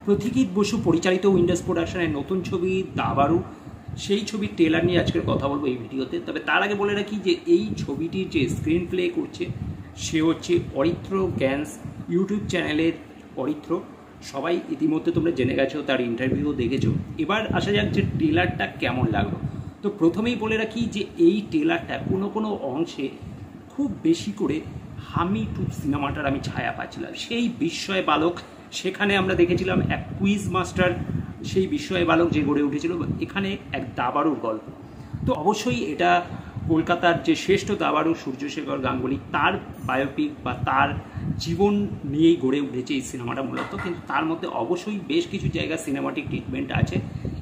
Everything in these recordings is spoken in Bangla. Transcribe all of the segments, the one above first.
প্রতীকিত বসু পরিচালিত উইন্ডোজ প্রোডাকশনের নতুন ছবি দাবারু, সেই ছবির ট্রেলার নিয়ে আজকের কথা বলবো এই ভিডিওতে। তবে তার আগে বলে রাখি যে এই ছবিটির যে স্ক্রিন প্লে করছে সে হচ্ছে অরিত্র গ্যান্স, ইউটিউব চ্যানেলের অরিত্র। সবাই ইতিমধ্যে তোমরা জেনে গেছো, তার ইন্টারভিউ দেখেছো। এবার আসা যাক যে ট্রেলারটা কেমন লাগলো। তো প্রথমেই বলে রাখি যে এই ট্রেলারটা কোনো অংশে খুব বেশি করে হামি 2 সিনেমাটার আমি ছায়া পাচ্ছিলাম। সেই বিস্ময় বালক, সেখানে আমরা দেখেছিলাম এক কুইজ মাস্টার, সেই বিস্ময় বালক যে গড়ে উঠেছিল, এখানে এক দাবারুর গল্প। তো অবশ্যই এটা কলকাতার যে শ্রেষ্ঠ দাবারু সূর্যশেখর গাঙ্গুলি, তার বায়োপিক বা তার জীবন নিয়েই গড়ে উঠেছে এই সিনেমাটা মূলত। কিন্তু তার মধ্যে অবশ্যই বেশ কিছু জায়গা সিনেমাটিক ট্রিটমেন্ট আছে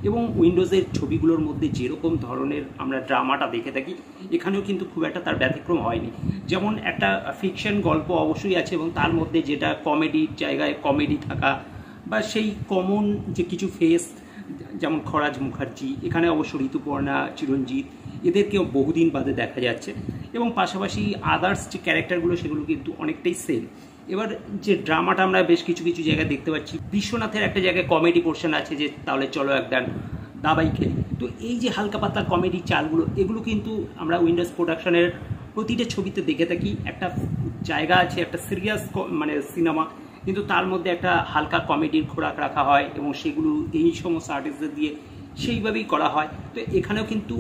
এবং উইন্ডোজের ছবিগুলোর মধ্যে যেরকম ধরনের আমরা ড্রামাটা দেখে থাকি এখানেও কিন্তু খুব একটা তার ব্যতিক্রম হয়নি। যেমন একটা ফিকশন গল্প অবশ্যই আছে এবং তার মধ্যে যেটা কমেডির জায়গায় কমেডি থাকা বা সেই কমন যে কিছু ফেস, যেমন খরাজ মুখার্জি, এখানে অবশ্য ঋতুপর্ণা, চিরঞ্জিত, এদেরকেও বহুদিন বাদে দেখা যাচ্ছে এবং পাশাপাশি আদার্স যে ক্যারেক্টারগুলো সেগুলো কিন্তু অনেকটাই সেম। এবার যে ড্রামাটা আমরা বেশ কিছু জায়গায় দেখতে পাচ্ছি, বিশ্বনাথের একটা জায়গায় কমেডি পোর্শন আছে যে তাহলে চলো একদম দাবাই খেলি। তো এই যে হালকা পাতলা কমেডি চালগুলো, এগুলো কিন্তু আমরা উইন্ডোজ প্রোডাকশনের প্রতিটা ছবিতে দেখে থাকি। একটা জায়গা আছে, একটা সিরিয়াস মানে সিনেমা, কিন্তু তার মধ্যে একটা হালকা কমেডির খোরাক রাখা হয় এবং সেগুলো এই সমস্ত আর্টিস্টদের দিয়ে সেইভাবেই করা হয়। তো এখানেও কিন্তু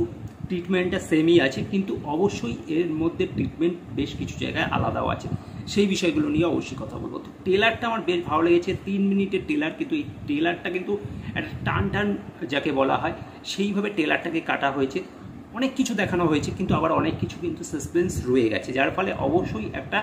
ট্রিটমেন্টটা সেমই আছে, কিন্তু অবশ্যই এর মধ্যে ট্রিটমেন্ট বেশ কিছু জায়গায় আলাদাও আছে। সেই বিষয়গুলো নিয়ে অবশ্যই কথা বলবো। তো ট্রেলারটা আমার বেশ ভালো লেগেছে, 3 মিনিটের ট্রেলার, কিন্তু এই ট্রেলারটা কিন্তু একটা টান যাকে বলা হয় সেইভাবে ট্রেলারটাকে কাটা হয়েছে। অনেক কিছু দেখানো হয়েছে কিন্তু আবার অনেক কিছু কিন্তু সাসপেন্স রয়ে গেছে, যার ফলে অবশ্যই একটা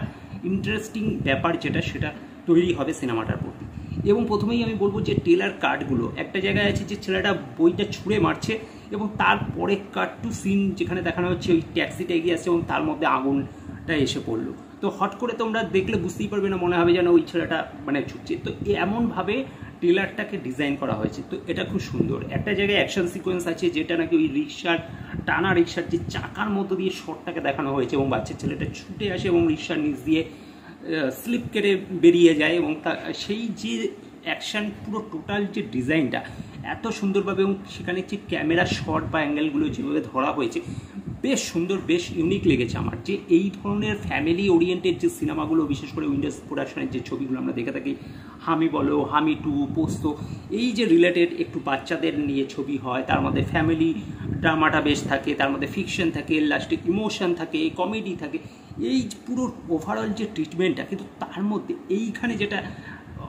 ইন্টারেস্টিং ব্যাপার সেটা তৈরি হবে সিনেমাটার প্রতি। এবং প্রথমেই আমি বলবো যে ট্রেলার কাটগুলো, একটা জায়গায় আছে যে ছেলেটা বইটা ছুঁড়ে মারছে এবং তারপরে কাট টু সিন যেখানে দেখানো হচ্ছে ওই ট্যাক্সিটা এগিয়ে আসছে এবং তার মধ্যে আগুনটা এসে পড়লো। তো হট করে তোমরা দেখলে বুঝতেই পারবে না, মনে হবে যেন ওই ছেলেটা মানে ছুটছে। তো এমনভাবে ট্রেলারটাকে ডিজাইন করা হয়েছে, তো এটা খুব সুন্দর। একটা জায়গায় অ্যাকশন সিকোয়েন্স আছে যেটা নাকি ওই টানা রিক্সার যে চাকার মধ্য দিয়ে শটটাকে দেখানো হয়েছে এবং বাচ্চা ছেলেটা ছুটে আসে এবং রিক্সার নিচ দিয়ে স্লিপ কেটে বেরিয়ে যায় এবং সেই যে অ্যাকশন পুরো টোটাল যে ডিজাইনটা এত সুন্দরভাবে এবং সেখানে যে ক্যামেরা শট বা অ্যাঙ্গেলগুলো যেভাবে ধরা হয়েছে বেশ সুন্দর, বেশ ইউনিক লেগেছে আমার। যে এই ধরনের ফ্যামিলি ওরিয়েন্টেড যে সিনেমাগুলো, বিশেষ করে উইন্ডোজ প্রোডাকশনের যে ছবিগুলো আমরা দেখে থাকি, হামি বলো, হামি 2, পোস্ত, এই যে রিলেটেড একটু বাচ্চাদের নিয়ে ছবি হয়, তার মধ্যে ফ্যামিলি ড্রামাটা বেশ থাকে, তার মধ্যে ফিকশন থাকে, লাস্টে ইমোশন থাকে, কমেডি থাকে, এই পুরো ওভারঅল যে ট্রিটমেন্টটা, কিন্তু তার মধ্যে এইখানে যেটা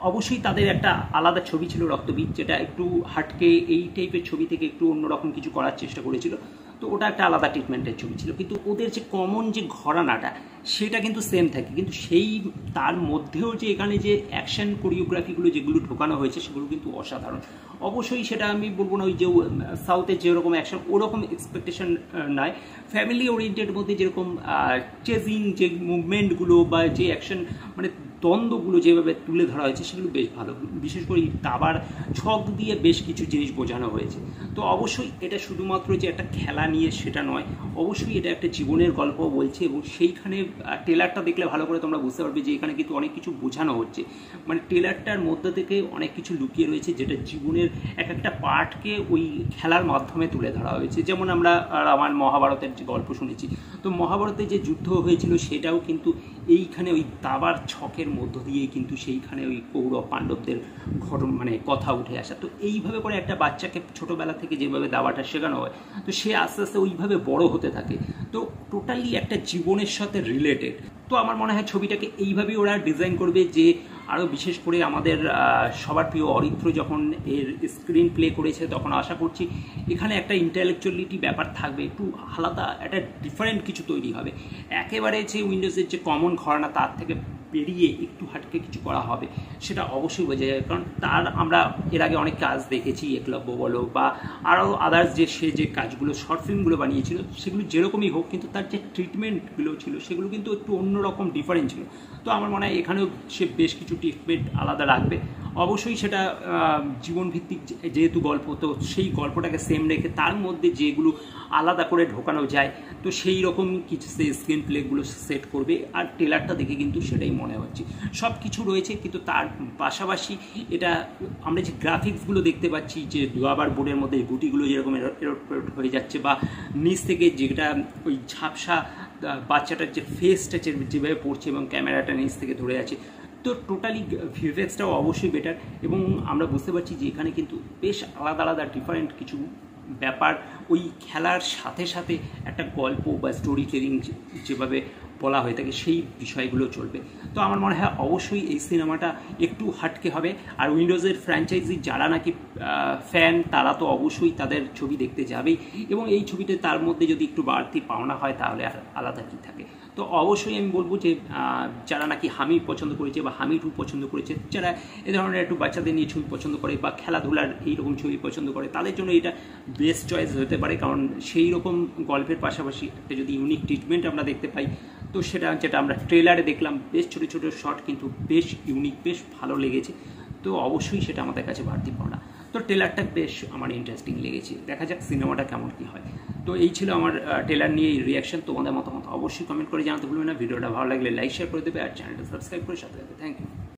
অবশ্যই তাদের একটা আলাদা ছবি ছিল রক্তবীজ, যেটা একটু হাটকে এই টাইপের ছবি থেকে একটু অন্যরকম কিছু করার চেষ্টা করেছিল। তো ওটা একটা আলাদা ট্রিটমেন্টের ছবি ছিল, কিন্তু ওদের যে কমন যে ঘরানাটা সেটা কিন্তু সেম থাকে। কিন্তু সেই তার মধ্যেও যে এখানে যে অ্যাকশন কোরিওগ্রাফিগুলো যেগুলো ঢোকানো হয়েছে সেগুলো কিন্তু অসাধারণ। অবশ্যই সেটা আমি বলবো না ওই যে সাউথের যেরকম অ্যাকশন ওরকম এক্সপেকটেশন নয়, ফ্যামিলি ওরিয়েন্টেড মধ্যে যেরকম চেজিং যে মুভমেন্টগুলো বা যে অ্যাকশন মানে দ্বন্দ্বগুলো যেভাবে তুলে ধরা হয়েছে সেগুলো বেশ ভালো। বিশেষ করে দাবার ছক দিয়ে বেশ কিছু জিনিস বোঝানো হয়েছে। তো অবশ্যই এটা শুধুমাত্র যে একটা খেলা নিয়ে সেটা নয়, অবশ্যই এটা একটা জীবনের গল্প বলছে এবং সেইখানে ট্রেলারটা দেখলে ভালো করে তোমরা বুঝতে পারবে যে এখানে কিন্তু অনেক কিছু বোঝানো হচ্ছে। মানে ট্রেলারটার মধ্যে থেকে অনেক কিছু লুকিয়ে রয়েছে যেটা জীবনের একটা পার্টকে ওই খেলার মাধ্যমে তুলে ধরা হয়েছে। যেমন আমরা রামায়ণ মহাভারতের যে গল্প শুনেছি, তো মহাভারতে যে যুদ্ধ হয়েছিল সেটাও কিন্তু এইখানে ওই দাবার ছকের মধ্য দিয়েই কিন্তু সেইখানে ওই কৌরব পাণ্ডবদের মানে কথা উঠে আসা। তো এইভাবে করে একটা বাচ্চাকে ছোটোবেলা থেকে যেভাবে দাবাটা শেখানো হয়, তো সে আস্তে আস্তে ওইভাবে বড় হতে থাকে। তো টোটালি একটা জীবনের সাথে রিলেটেড। তো আমার মনে হয় ছবিটাকে এইভাবেই ওরা ডিজাইন করবে, যে আরও বিশেষ করে আমাদের সবার প্রিয় অরিত্র যখন এর স্ক্রিন প্লে করেছে তখন আশা করছি এখানে একটা ইন্টেলেকচুয়ালিটি ব্যাপার থাকবে, একটু আলাদা একটা ডিফারেন্ট কিছু তৈরি হবে। একেবারে যে উইন্ডোজের যে কমন ঘরানা তার থেকে বেরিয়ে একটু হাটকে কিছু করা হবে সেটা অবশ্যই বোঝা যায়। কারণ তার আমরা এর আগে অনেক কাজ দেখেছি, একলব্য বলো বা আরও আদার্স যে সে যে কাজগুলো শর্ট ফিল্মগুলো বানিয়েছিল সেগুলো যেরকমই হোক, কিন্তু তার যে ট্রিটমেন্টগুলো ছিল সেগুলো কিন্তু একটু অন্যরকম ডিফারেন্ট ছিল। তো আমার মনে হয় এখানেও সে বেশ কিছু ট্রিটমেন্ট আলাদা রাখবে। অবশ্যই সেটা জীবনভিত্তিক যেহেতু গল্প, তো সেই গল্পটাকে সেম রেখে তার মধ্যে যেগুলো আলাদা করে ঢোকানো যায় তো সেই রকম কিছু স্ক্রিন প্লেগুলো সেট করবে, আর ট্রেলারটা দেখে কিন্তু সেটাই মনে হচ্ছে। সব কিছু রয়েছে, কিন্তু তার পাশাপাশি এটা আমরা যে গ্রাফিক্সগুলো দেখতে পাচ্ছি, যে দুয়াবার বোর্ডের মধ্যে গুটিগুলো যেরকম এরোট হয়ে যাচ্ছে, বা নিচ থেকে যেটা ওই ঝাপসা বাচ্চাটার যে ফেসটা যেভাবে পড়ছে এবং ক্যামেরাটা নিচ থেকে ধরে আছে, তো টোটালি ভিএফএক্সটাও অবশ্যই বেটার। এবং আমরা বুঝতে পারছি যে এখানে কিন্তু বেশ আলাদা আলাদা ডিফারেন্ট কিছু ব্যাপার ওই খেলার সাথে সাথে একটা গল্প বা স্টোরি টেলিং যেভাবে বলা হয়ে থাকে সেই বিষয়গুলো চলবে। তো আমার মনে হয় অবশ্যই এই সিনেমাটা একটু হাটকে হবে। আর উইন্ডোজের ফ্র্যাঞ্চাইজি যারা নাকি ফ্যান, তারা তো অবশ্যই তাদের ছবি দেখতে যাবেই, এবং এই ছবিতে তার মধ্যে যদি একটু বাড়তি পাওনা হয় তাহলে আর আলাদা কী থাকে। তো অবশ্যই আমি বলবো যে যারা নাকি হামি পছন্দ করেছে বা হামি 2 পছন্দ করেছে, যারা এ ধরনের একটু বাচ্চাদের নিয়ে ছবি পছন্দ করে বা খেলাধুলার এইরকম ছবি পছন্দ করে, তাদের জন্য এটা বেস্ট চয়েস হতে পারে। কারণ সেই রকম গল্পের পাশাপাশি একটা যদি ইউনিক ট্রিটমেন্ট আমরা দেখতে পাই, তো সেটা যেটা আমরা ট্রেলারে দেখলাম, বেশ ছোটো ছোটো শট কিন্তু বেশ ইউনিক, বেশ ভালো লেগেছে। তো অবশ্যই সেটা আমাদের কাছে বাড়তি পাওনা। তো ট্রেলারটা বেশ আমার ইন্টারেস্টিং লেগেছে, দেখা যাক সিনেমাটা কেমন কী হয়। তো এই ছিল আমার ট্রেলার নিয়ে রিয়াকশন। তোমাদের মতামত অবশ্যই কমেন্ট করে জানাতে ভুলবে না। ভিডিওটা ভালো লাগলে লাইক শেয়ার করে দেবে, আর চ্যানেলটা সাবস্ক্রাইব করে সাথে থাকবে। Thank you.